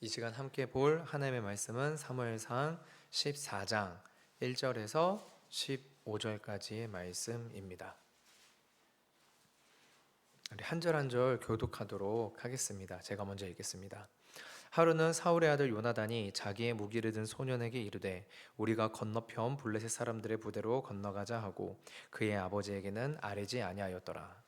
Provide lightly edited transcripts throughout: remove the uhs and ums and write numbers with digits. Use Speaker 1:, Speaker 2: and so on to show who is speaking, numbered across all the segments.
Speaker 1: 이 시간 함께 볼 하나님의 말씀은 사무엘상 14장 1절에서 15절까지의 말씀입니다. 우리 한 절 한 절 교독하도록 하겠습니다. 제가 먼저 읽겠습니다. 하루는 사울의 아들 요나단이 자기의 무기를 든 소년에게 이르되 우리가 건너편 블레셋 사람들의 부대로 건너가자 하고 그의 아버지에게는 아뢰지 아니하였더라.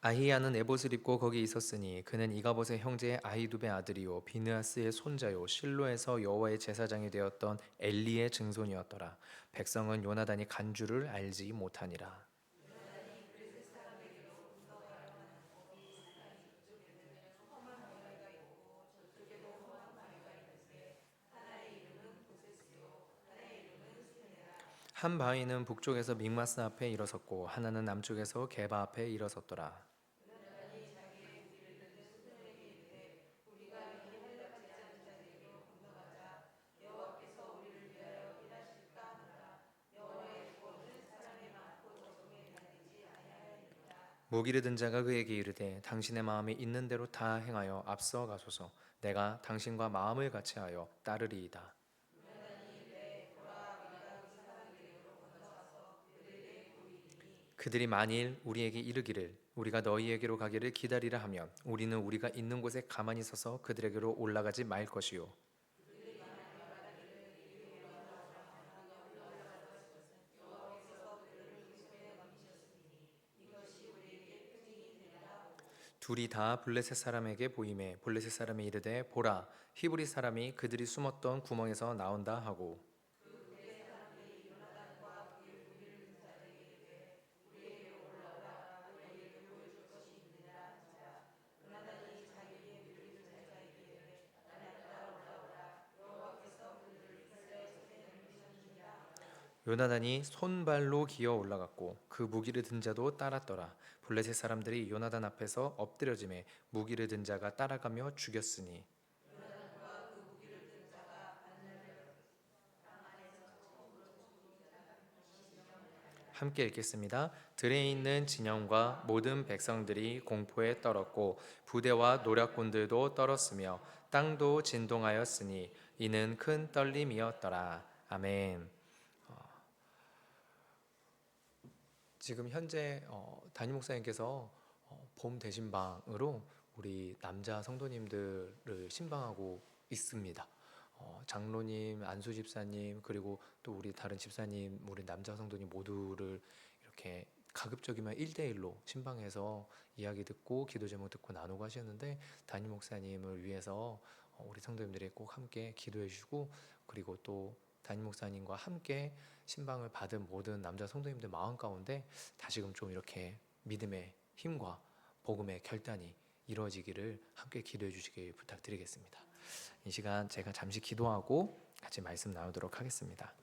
Speaker 1: 아히야는 에봇을 입고 거기 있었으니 그는 이가봇의 형제 아히두베 아들이요 비느하스의 손자요 실로에서 여호와의 제사장이 되었던 엘리의 증손이었더라. 백성은 요나단이 간 줄을 알지 못하니라. 한 바위는 북쪽에서 믹마스 앞에 일어섰고 하나는 남쪽에서 게바 앞에 일어섰더라. 무기를 든 자가 그에게 이르되 당신의 마음이 있는 대로 다 행하여 앞서 가소서. 내가 당신과 마음을 같이하여 따르리이다. 그들이 만일 우리에게 이르기를 우리가 너희에게로 가기를 기다리라 하면 우리는 우리가 있는 곳에 가만히 서서 그들에게로 올라가지 말 것이요 둘이 다 블레셋 사람에게 보이매 블레셋 사람이 이르되 보라 히브리 사람이 그들이 숨었던 구멍에서 나온다 하고 요나단이 손발로 기어 올라갔고 그 무기를 든 자도 따랐더라. 블레셋 사람들이 요나단 앞에서 엎드려지매 무기를 든 자가 따라가며 죽였으니 함께 읽겠습니다. 들에 있는 진영과 모든 백성들이 공포에 떨었고 부대와 노략군들도 떨었으며 땅도 진동하였으니 이는 큰 떨림이었더라. 아멘. 지금 현재 담임 목사님께서 봄 대신방으로 우리 남자 성도님들을 신방하고 있습니다. 장로님, 안수 집사님, 그리고 또 우리 다른 집사님, 우리 남자 성도님 모두를 이렇게 가급적이면 1대1로 신방해서 이야기 듣고 기도 제목 듣고 나누고 하셨는데 담임 목사님을 위해서 우리 성도님들이 꼭 함께 기도해 주시고 그리고 또 담임 목사님과 함께 신방을 받은 모든 남자 성도님들 마음 가운데 다시금 좀 이렇게 믿음의 힘과 복음의 결단이 이루어지기를 함께 기도해 주시길 부탁드리겠습니다. 이 시간 제가 잠시 기도하고 같이 말씀 나누도록 하겠습니다.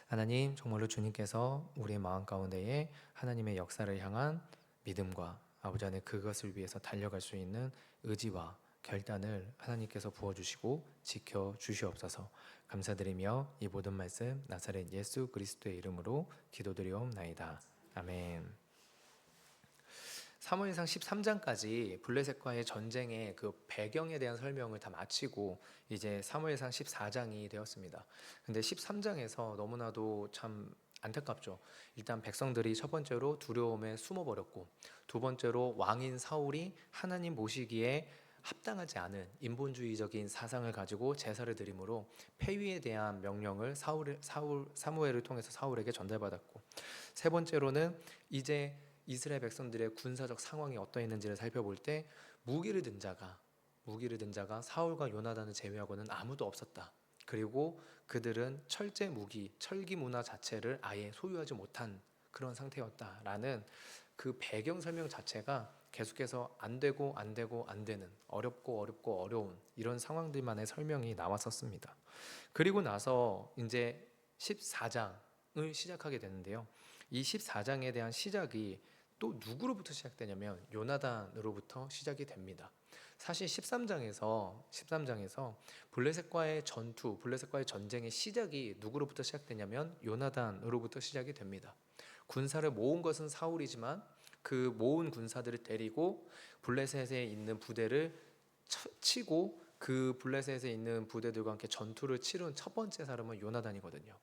Speaker 1: 하나님, 정말로 주님께서 우리의 마음 가운데에 하나님의 역사를 향한 믿음과 아버지 안에 그것을 위해서 달려갈 수 있는 의지와 결단을 하나님께서 부어주시고 지켜주시옵소서. 감사드리며 이 모든 말씀 나사렛 예수 그리스도의 이름으로 기도드리옵나이다. 아멘. 사무엘상 13장까지 블레셋과의 전쟁의 그 배경에 대한 설명을 다 마치고 이제 사무엘상 14장이 되었습니다. 근데 13장에서 너무나도 참 안타깝죠. 일단 백성들이 첫 번째로 두려움에 숨어버렸고 두 번째로 왕인 사울이 하나님 모시기에 합당하지 않은 인본주의적인 사상을 가지고 제사를 드림으로 폐위에 대한 명령을 사무엘을 통해서 사울에게 전달받았고 세 번째로는 이제 이스라엘 백성들의 군사적 상황이 어떠했는지를 살펴볼 때 무기를 든 자가 사울과 요나단을 제외하고는 아무도 없었다. 그리고 그들은 철제 무기, 철기 문화 자체를 아예 소유하지 못한 그런 상태였다라는 그 배경 설명 자체가 계속해서 안 되고 안 되는 어렵고 어려운 이런 상황들만의 설명이 나왔었습니다. 그리고 나서 이제 14장을 시작하게 되는데요. 이 14장에 대한 시작이 또 누구로부터 시작되냐면 요나단으로부터 시작이 됩니다. 사실 13장에서 블레셋과의 전쟁의 시작이 누구로부터 시작되냐면 요나단으로부터 시작이 됩니다. 군사를 모은 것은 사울이지만 그 모은 군사들을 데리고 블레셋에 있는 부대를 치고 그 블레셋에 있는 부대들과 함께 전투를 치른 첫 번째 사람은 요나단이거든요.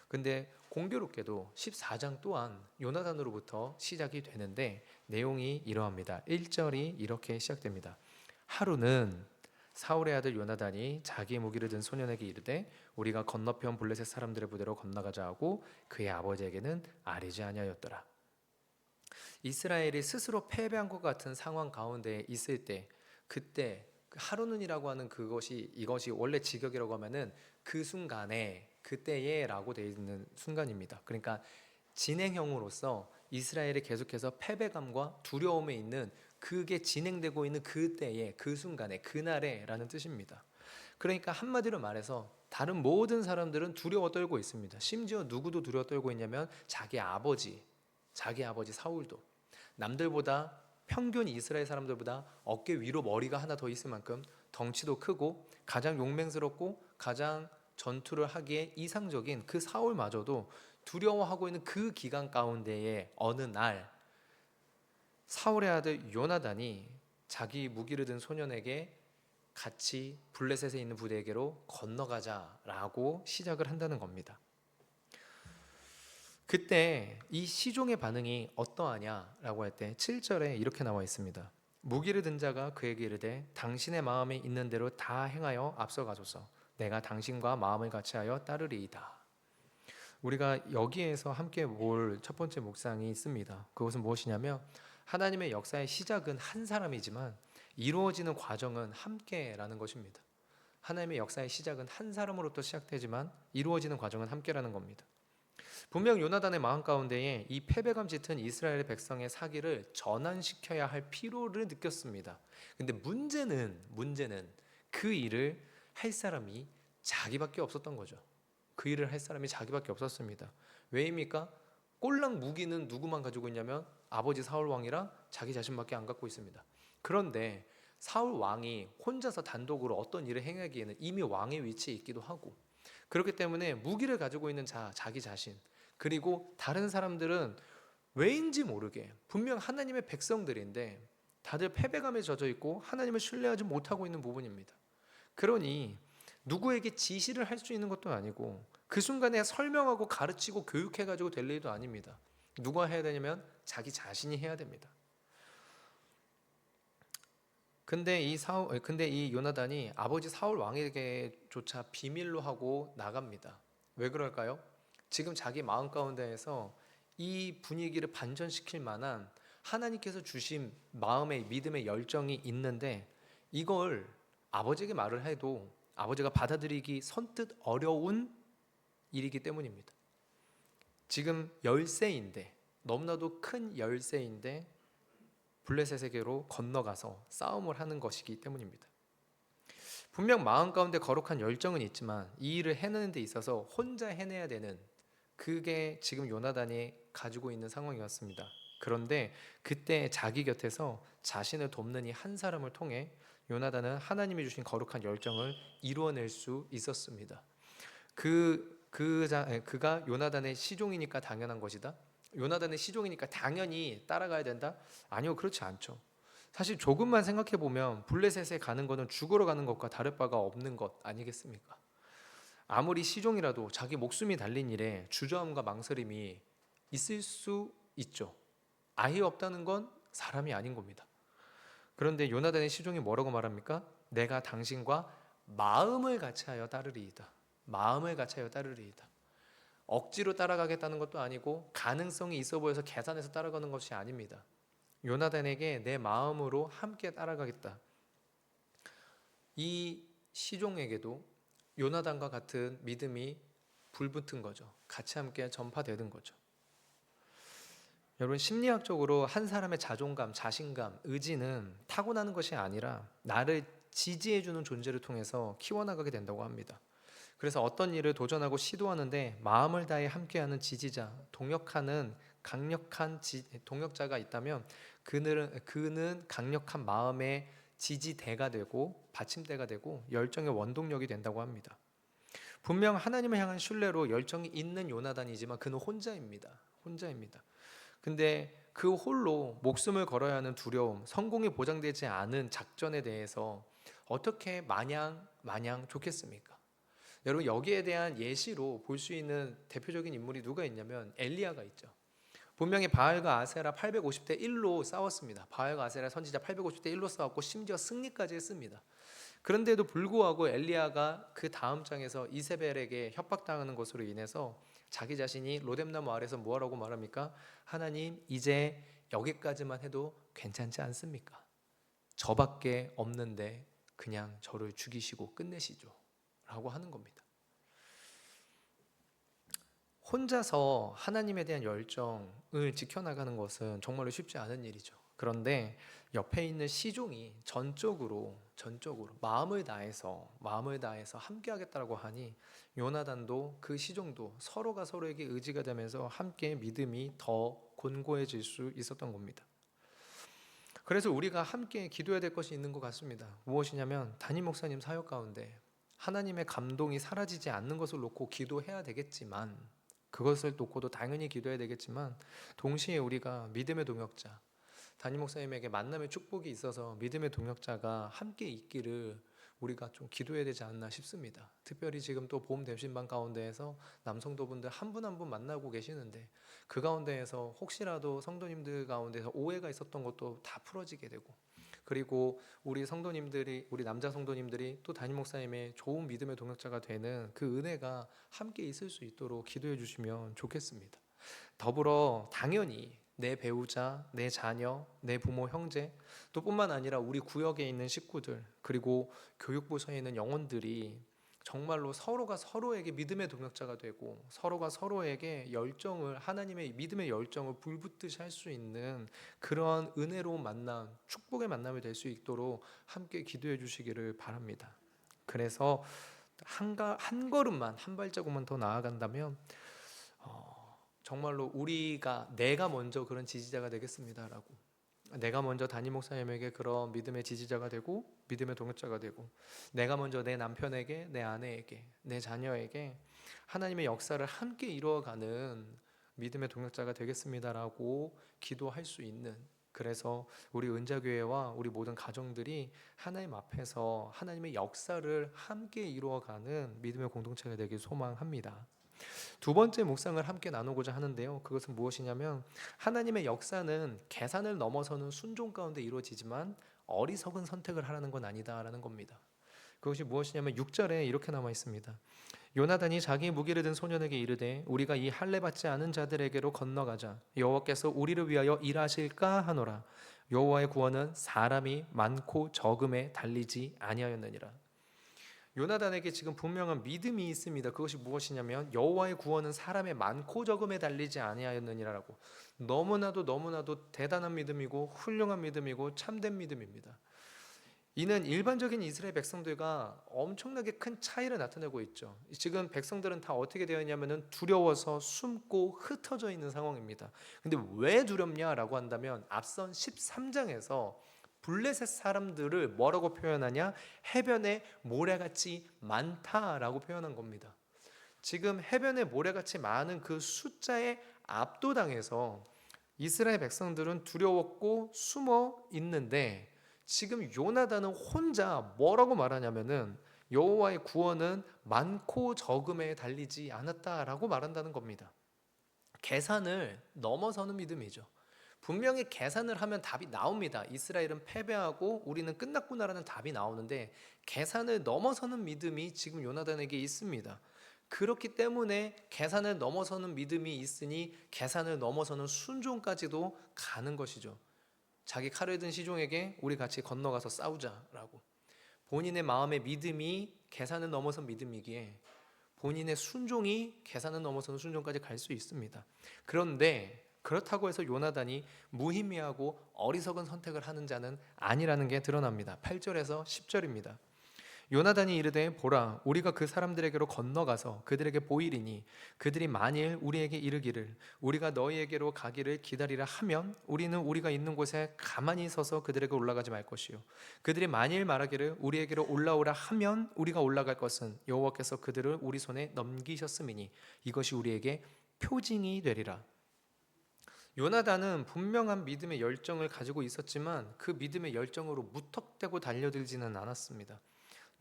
Speaker 1: 근데 공교롭게도 14장 또한 요나단으로부터 시작이 되는데 내용이 이러합니다. 1절이 이렇게 시작됩니다. 하루는 사울의 아들 요나단이 자기의 무기를 든 소년에게 이르되 우리가 건너편 블레셋 사람들의 부대로 건너가자 하고 그의 아버지에게는 아뢰지 아니하였더라. 이스라엘이 스스로 패배한 것 같은 상황 가운데 있을 때 그때 하루는이라고 하는 이것이 원래 직역이라고 하면은 그 순간에 그때에라고 되어 있는 순간입니다. 그러니까 진행형으로서 이스라엘이 계속해서 패배감과 두려움에 있는 그게 진행되고 있는 그때에 그 순간에 그날에라는 뜻입니다. 그러니까 한마디로 말해서 다른 모든 사람들은 두려워 떨고 있습니다. 심지어 누구도 두려워 떨고 있냐면 자기 아버지 사울도 남들보다 평균 이스라엘 사람들보다 어깨 위로 머리가 하나 더 있을 만큼 덩치도 크고 가장 용맹스럽고 가장 전투를 하기에 이상적인 그 사울마저도 두려워하고 있는 그 기간 가운데에 어느 날 사울의 아들 요나단이 자기 무기를 든 소년에게 같이 블레셋에 있는 부대에게로 건너가자라고 시작을 한다는 겁니다. 그때 이 시종의 반응이 어떠하냐라고 할 때 7절에 이렇게 나와 있습니다. 무기를 든 자가 그에게 이르되 당신의 마음에 있는 대로 다 행하여 앞서가소서. 내가 당신과 마음을 같이하여 따르리이다. 우리가 여기에서 함께 볼 첫 번째 묵상이 있습니다. 그것은 무엇이냐면 하나님의 역사의 시작은 한 사람이지만 이루어지는 과정은 함께라는 것입니다. 하나님의 역사의 시작은 한 사람으로부터 시작되지만 이루어지는 과정은 함께라는 겁니다. 분명 요나단의 마음 가운데에 이 패배감 짙은 이스라엘 백성의 사기를 전환시켜야 할 필요를 느꼈습니다. 근데 문제는 그 일을 할 사람이 자기밖에 없었던 거죠. 그 일을 할 사람이 자기밖에 없었습니다. 왜입니까? 꼴랑 무기는 누구만 가지고 있냐면 아버지 사울 왕이랑 자기 자신밖에 안 갖고 있습니다. 그런데 사울 왕이 혼자서 단독으로 어떤 일을 행하기에는 이미 왕의 위치에 있기도 하고 그렇기 때문에 무기를 가지고 있는 자기 자신 그리고 다른 사람들은 왜인지 모르게 분명 하나님의 백성들인데 다들 패배감에 젖어 있고 하나님을 신뢰하지 못하고 있는 부분입니다. 그러니 누구에게 지시를 할 수 있는 것도 아니고 그 순간에 설명하고 가르치고 교육해가지고 될 일도 아닙니다. 누가 해야 되냐면 자기 자신이 해야 됩니다. 근데 이 요나단이 아버지 사울 왕에게조차 비밀로 하고 나갑니다. 왜 그럴까요? 지금 자기 마음 가운데에서 이 분위기를 반전시킬 만한 하나님께서 주신 마음의 믿음의 열정이 있는데 이걸 아버지에게 말을 해도 아버지가 받아들이기 선뜻 어려운 일이기 때문입니다. 지금 열세인데 너무나도 큰 열세인데 블레셋에게로 건너가서 싸움을 하는 것이기 때문입니다. 분명 마음 가운데 거룩한 열정은 있지만 이 일을 해내는 데 있어서 혼자 해내야 되는 그게 지금 요나단이 가지고 있는 상황이었습니다. 그런데 그때 자기 곁에서 자신을 돕는 이 한 사람을 통해 요나단은 하나님이 주신 거룩한 열정을 이루어낼 수 있었습니다. 그가 요나단의 시종이니까 당연한 것이다. 요나단의 시종이니까 당연히 따라가야 된다? 아니요, 그렇지 않죠. 사실 조금만 생각해 보면 블레셋에 가는 것은 죽으러 가는 것과 다를 바가 없는 것 아니겠습니까? 아무리 시종이라도 자기 목숨이 달린 일에 주저함과 망설임이 있을 수 있죠. 아예 없다는 건 사람이 아닌 겁니다. 그런데 요나단의 시종이 뭐라고 말합니까? 내가 당신과 마음을 같이하여 따르리이다. 마음을 같이하여 따르리이다. 억지로 따라가겠다는 것도 아니고 가능성이 있어 보여서 계산해서 따라가는 것이 아닙니다. 요나단에게 내 마음으로 함께 따라가겠다. 이 시종에게도 요나단과 같은 믿음이 불붙은 거죠. 같이 함께 전파되는 거죠. 여러분 심리학적으로 한 사람의 자존감, 자신감, 의지는 타고나는 것이 아니라 나를 지지해주는 존재를 통해서 키워나가게 된다고 합니다. 그래서 어떤 일을 도전하고 시도하는데 마음을 다해 함께하는 지지자, 동역하는 강력한 동역자가 있다면 그는 강력한 마음의 지지대가 되고 받침대가 되고 열정의 원동력이 된다고 합니다. 분명 하나님을 향한 신뢰로 열정이 있는 요나단이지만 그는 혼자입니다. 혼자입니다. 근데 그 홀로 목숨을 걸어야 하는 두려움, 성공이 보장되지 않은 작전에 대해서 어떻게 마냥 좋겠습니까? 여러분, 여기에 대한 예시로 볼 수 있는 대표적인 인물이 누가 있냐면 엘리야가 있죠. 분명히 바알과 아세라 850대 1로 싸웠습니다. 바알과 아세라 선지자 850대 1로 싸웠고 심지어 승리까지 했습니다. 그런데도 불구하고 엘리야가 그 다음 장에서 이세벨에게 협박당하는 것으로 인해서 자기 자신이 로뎀나무 아래서 뭐라고 말합니까? 하나님, 이제 여기까지만 해도 괜찮지 않습니까? 저밖에 없는데 그냥 저를 죽이시고 끝내시죠 라고 하는 겁니다. 혼자서 하나님에 대한 열정을 지켜나가는 것은 정말로 쉽지 않은 일이죠. 그런데 옆에 있는 시종이 전적으로 마음을 다해서 함께 하겠다고 하니 요나단도 그 시종도 서로가 서로에게 의지가 되면서 함께 믿음이 더 곤고해질 수 있었던 겁니다. 그래서 우리가 함께 기도해야 될 것이 있는 것 같습니다. 무엇이냐면 담임 목사님 사역 가운데 하나님의 감동이 사라지지 않는 것을 놓고 기도해야 되겠지만, 그것을 놓고도 당연히 기도해야 되겠지만, 동시에 우리가 믿음의 동역자, 담임 목사님에게 만남의 축복이 있어서 믿음의 동역자가 함께 있기를 우리가 좀 기도해야 되지 않나 싶습니다. 특별히 지금 또 봄 대신반 가운데에서 남성도분들 한 분 한 분 만나고 계시는데, 그 가운데에서 혹시라도 성도님들 가운데서 오해가 있었던 것도 다 풀어지게 되고, 그리고 우리 성도님들이, 우리 남자 성도님들이 또 담임 목사님의 좋은 믿음의 동역자가 되는 그 은혜가 함께 있을 수 있도록 기도해 주시면 좋겠습니다. 더불어 당연히 내 배우자, 내 자녀, 내 부모, 형제, 또 뿐만 아니라 우리 구역에 있는 식구들, 그리고 교육부서에 있는 영혼들이 정말로 서로가 서로에게 믿음의 동역자가 되고 서로가 서로에게 열정을, 하나님의 믿음의 열정을 불붙듯이 할 수 있는 그런 은혜로운 만남, 축복의 만남이 될 수 있도록 함께 기도해 주시기를 바랍니다. 그래서 한 걸음만, 한 발자국만 더 나아간다면 정말로 내가 먼저 그런 지지자가 되겠습니다라고, 내가 먼저 담임 목사님에게 그런 믿음의 지지자가 되고 믿음의 동역자가 되고, 내가 먼저 내 남편에게, 내 아내에게, 내 자녀에게 하나님의 역사를 함께 이루어가는 믿음의 동역자가 되겠습니다라고 기도할 수 있는, 그래서 우리 은자교회와 우리 모든 가정들이 하나님 앞에서 하나님의 역사를 함께 이루어가는 믿음의 공동체가 되길 소망합니다. 두 번째 묵상을 함께 나누고자 하는데요, 그것은 무엇이냐면 하나님의 역사는 계산을 넘어서는 순종 가운데 이루어지지만 어리석은 선택을 하라는 건 아니다라는 겁니다. 그것이 무엇이냐면 6절에 이렇게 남아 있습니다. 요나단이 자기 무기를 든 소년에게 이르되 우리가 이 할례 받지 않은 자들에게로 건너가자. 여호와께서 우리를 위하여 일하실까 하노라. 여호와의 구원은 사람이 많고 적음에 달리지 아니하였느니라. 요나단에게 지금 분명한 믿음이 있습니다. 그것이 무엇이냐면 여호와의 구원은 사람의 많고 적음에 달리지 아니하였느니라라고. 너무나도 대단한 믿음이고 훌륭한 믿음이고 참된 믿음입니다. 이는 일반적인 이스라엘 백성들과 엄청나게 큰 차이를 나타내고 있죠. 지금 백성들은 다 어떻게 되어 있냐면은 두려워서 숨고 흩어져 있는 상황입니다. 근데 왜 두렵냐라고 한다면 앞선 13장에서 블레셋 사람들을 뭐라고 표현하냐? 해변에 모래같이 많다라고 표현한 겁니다. 지금 해변에 모래같이 많은 그 숫자에 압도당해서 이스라엘 백성들은 두려웠고 숨어 있는데, 지금 요나단은 혼자 뭐라고 말하냐면은 여호와의 구원은 많고 적음에 달리지 않았다라고 말한다는 겁니다. 계산을 넘어서는 믿음이죠. 분명히 계산을 하면 답이 나옵니다. 이스라엘은 패배하고 우리는 끝났구나라는 답이 나오는데 계산을 넘어서는 믿음이 지금 요나단에게 있습니다. 그렇기 때문에 계산을 넘어서는 믿음이 있으니 계산을 넘어서는 순종까지도 가는 것이죠. 자기 칼을 든 시종에게 우리 같이 건너가서 싸우자라고. 본인의 마음의 믿음이 계산을 넘어선 믿음이기에 본인의 순종이 계산을 넘어서는 순종까지 갈 수 있습니다. 그런데 그렇다고 해서 요나단이 무의미하고 어리석은 선택을 하는 자는 아니라는 게 드러납니다. 8절에서 10절입니다. 요나단이 이르되 보라 우리가 그 사람들에게로 건너가서 그들에게 보이리니 그들이 만일 우리에게 이르기를 우리가 너희에게로 가기를 기다리라 하면 우리는 우리가 있는 곳에 가만히 서서 그들에게 올라가지 말 것이요 그들이 만일 말하기를 우리에게로 올라오라 하면 우리가 올라갈 것은 여호와께서 그들을 우리 손에 넘기셨음이니 이것이 우리에게 표징이 되리라. 요나단은 분명한 믿음의 열정을 가지고 있었지만 그 믿음의 열정으로 무턱대고 달려들지는 않았습니다.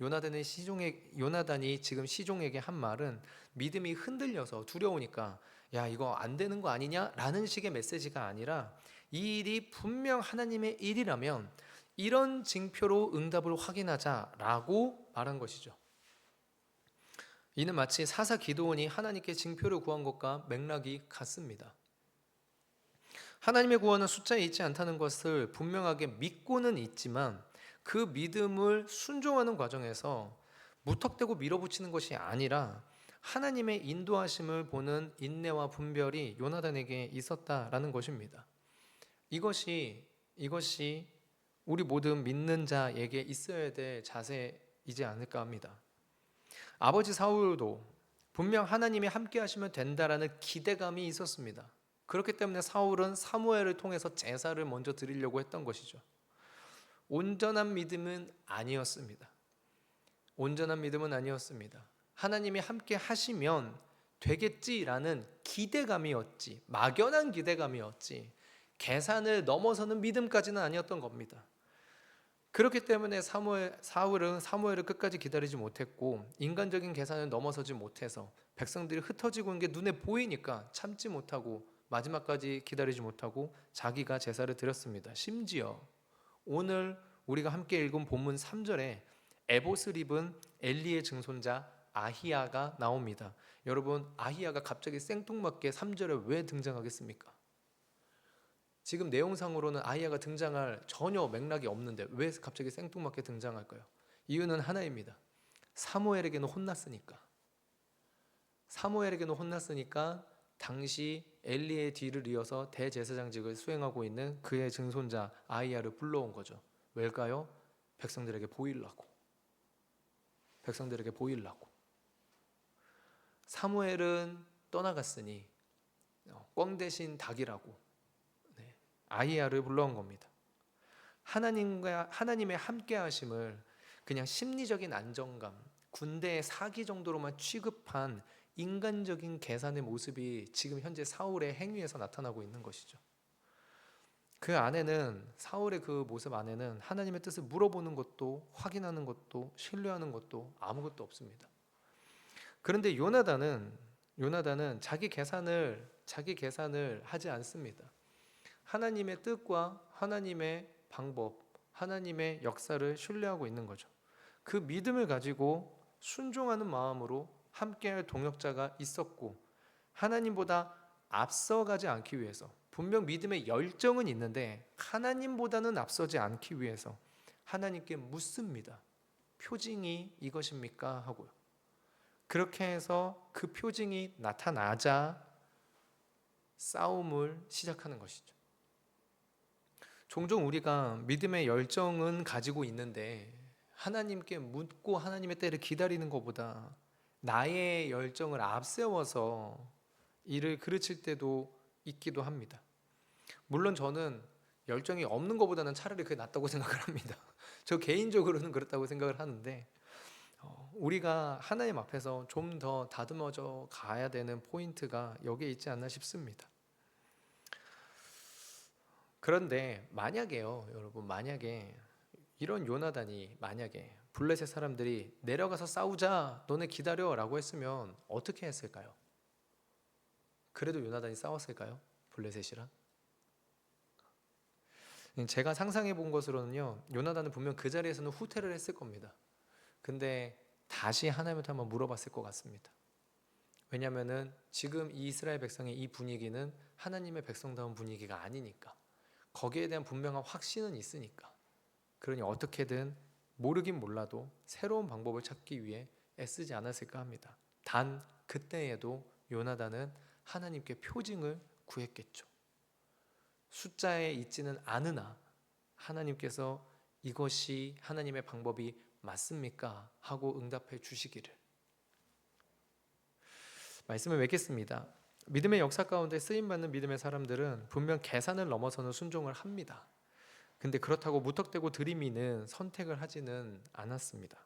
Speaker 1: 요나단이 지금 시종에게 한 말은 믿음이 흔들려서 두려우니까 야 이거 안 되는 거 아니냐 라는 식의 메시지가 아니라 이 일이 분명 하나님의 일이라면 이런 징표로 응답을 확인하자라고 말한 것이죠. 이는 마치 사사 기드온이 하나님께 징표를 구한 것과 맥락이 같습니다. 하나님의 구원은 숫자에 있지 않다는 것을 분명하게 믿고는 있지만 그 믿음을 순종하는 과정에서 무턱대고 밀어붙이는 것이 아니라 하나님의 인도하심을 보는 인내와 분별이 요나단에게 있었다라는 것입니다. 이것이 우리 모든 믿는 자에게 있어야 될 자세이지 않을까 합니다. 아버지 사울도 분명 하나님이 함께 하시면 된다라는 기대감이 있었습니다. 그렇기 때문에 사울은 사무엘을 통해서 제사를 먼저 드리려고 했던 것이죠. 온전한 믿음은 아니었습니다. 하나님이 함께 하시면 되겠지라는 기대감이었지, 막연한 기대감이었지 계산을 넘어서는 믿음까지는 아니었던 겁니다. 그렇기 때문에 사울은 사무엘을 끝까지 기다리지 못했고 인간적인 계산을 넘어서지 못해서 백성들이 흩어지고 있는 게 눈에 보이니까 참지 못하고 마지막까지 기다리지 못하고 자기가 제사를 드렸습니다. 심지어 오늘 우리가 함께 읽은 본문 3절에 에봇을 입은 엘리의 증손자 아히야가 나옵니다. 여러분, 아히야가 갑자기 생뚱맞게 3절에 왜 등장하겠습니까? 지금 내용상으로는 아히야가 등장할 전혀 맥락이 없는데 왜 갑자기 생뚱맞게 등장할까요? 이유는 하나입니다. 사무엘에게는 혼났으니까 당시 엘리의 뒤를 이어서 대제사장직을 수행하고 있는 그의 증손자 아히야를 불러온 거죠. 왜일까요? 백성들에게 보이려고. 사무엘은 떠나갔으니 꿩 대신 닭이라고 아히야를 불러온 겁니다. 하나님의 함께하심을 그냥 심리적인 안정감, 군대의 사기 정도로만 취급한 인간적인 계산의 모습이 지금 현재 사울의 행위에서 나타나고 있는 것이죠. 사울의 그 모습 안에는 하나님의 뜻을 물어보는 것도 확인하는 것도 신뢰하는 것도 아무것도 없습니다. 그런데 요나단은 자기 계산을 하지 않습니다. 하나님의 뜻과 하나님의 방법, 하나님의 역사를 신뢰하고 있는 거죠. 그 믿음을 가지고 순종하는 마음으로 함께할 동역자가 있었고 하나님보다 앞서가지 않기 위해서 분명 믿음의 열정은 있는데 하나님보다는 앞서지 않기 위해서 하나님께 묻습니다. 표징이 이것입니까? 하고요. 그렇게 해서 그 표징이 나타나자 싸움을 시작하는 것이죠. 종종 우리가 믿음의 열정은 가지고 있는데 하나님께 묻고 하나님의 때를 기다리는 것보다 나의 열정을 앞세워서 일을 그르칠 때도 있기도 합니다. 물론 저는 열정이 없는 것보다는 차라리 그게 낫다고 생각을 합니다. 저 개인적으로는 그렇다고 생각을 하는데 우리가 하나님 앞에서 좀 더 다듬어져 가야 되는 포인트가 여기에 있지 않나 싶습니다. 그런데 만약에 이런 요나단이 만약에 블레셋 사람들이 내려가서 싸우자 너네 기다려 라고 했으면 어떻게 했을까요? 그래도 요나단이 싸웠을까요? 블레셋이랑? 제가 상상해 본 것으로는요 요나단은 분명 그 자리에서는 후퇴를 했을 겁니다. 근데 다시 하나님한테 한번 물어봤을 것 같습니다. 왜냐하면 지금 이 이스라엘 백성의 이 분위기는 하나님의 백성다운 분위기가 아니니까 거기에 대한 분명한 확신은 있으니까 그러니 어떻게든 모르긴 몰라도 새로운 방법을 찾기 위해 애쓰지 않았을까 합니다. 단 그때에도 요나단은 하나님께 표징을 구했겠죠. 숫자에 있지는 않으나 하나님께서 이것이 하나님의 방법이 맞습니까? 하고 응답해 주시기를. 말씀을 맺겠습니다. 믿음의 역사 가운데 쓰임받는 믿음의 사람들은 분명 계산을 넘어서는 순종을 합니다. 근데 그렇다고 무턱대고 들이미는 선택을 하지는 않았습니다.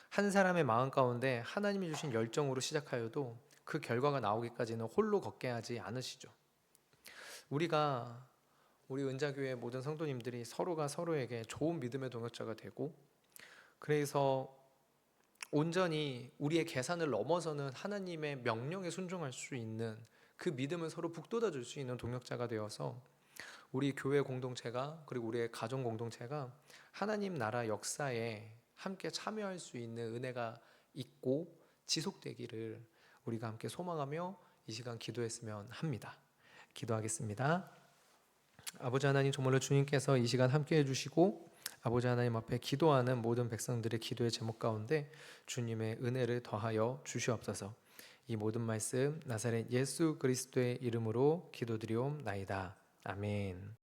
Speaker 1: 한 사람의 마음 가운데 하나님이 주신 열정으로 시작하여도 그 결과가 나오기까지는 홀로 걷게 하지 않으시죠. 우리 은자교회 모든 성도님들이 서로가 서로에게 좋은 믿음의 동역자가 되고, 그래서 온전히 우리의 계산을 넘어서는 하나님의 명령에 순종할 수 있는 그 믿음을 서로 북돋아 줄 수 있는 동역자가 되어서 우리 교회 공동체가, 그리고 우리의 가정 공동체가 하나님 나라 역사에 함께 참여할 수 있는 은혜가 있고 지속되기를 우리가 함께 소망하며 이 시간 기도했으면 합니다. 기도하겠습니다. 아버지 하나님, 정말로 주님께서 이 시간 함께 해주시고 아버지 하나님 앞에 기도하는 모든 백성들의 기도의 제목 가운데 주님의 은혜를 더하여 주시옵소서. 이 모든 말씀 나사렛 예수 그리스도의 이름으로 기도드리옵나이다. 아멘.